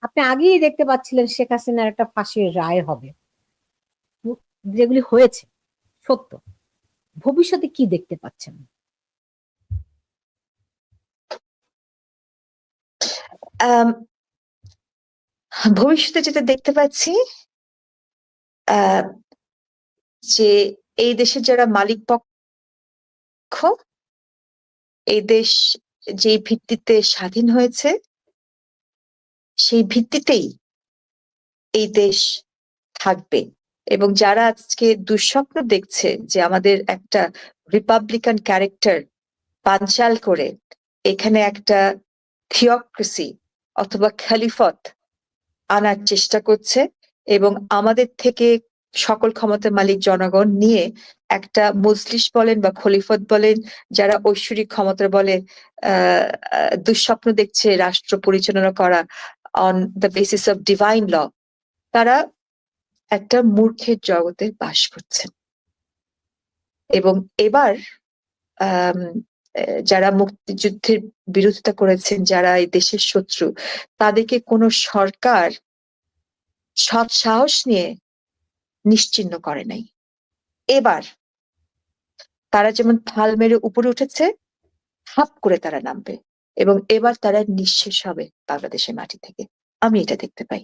আপনি আগেই দেখতে পাচ্ছিলেন শেখ হাসিনার একটা ফাঁসির রায় হবে, যেগুলি হয়েছে সত্য। ভবিষ্যতে কি দেখতে পাচ্ছেন? আম, ভবিষ্যতে যেটা দেখতে পাচ্ছি, আহ, যে এই দেশের যারা মালিক পক্ষ, এই দেশ যে ভিত্তিতে স্বাধীন হয়েছে সেই ভিত্তিতেই এই দেশ থাকবে। এবং যারা আজকে দুঃস্বপ্ন দেখছে যে আমাদের একটা রিপাবলিকান ক্যারেক্টার বানচাল করে এখানে একটা থিওক্রেসি অথবা খলিফত আনার চেষ্টা করছে, এবং আমাদের থেকে সকল ক্ষমতার মালিক জনগণ নিয়ে একটা মজলিস বলেন বা খলিফত বলেন, যারা ঐশ্বরিক ক্ষমতার বলে দুঃস্বপ্ন দেখছে রাষ্ট্র পরিচালনা করা on the basis of divine law, তারা একটা মূর্খের জগতে বাস করছেন। এবং এবার আম, যারা মুক্তিযুদ্ধের বিরোধিতা করেছেন, যারা এই দেশের শত্রু, তাদেরকে কোনো সরকার সৎ সাহস নিয়ে নিশ্চিহ্ন করে নাই। এবার তারা যেমন ফাল মেরে উপরে উঠেছে, হাপ করে তারা নামবে, এবং এবার তারা নিঃশেষ হবে বাংলাদেশের মাটি থেকে। আমি এটা দেখতে পাই।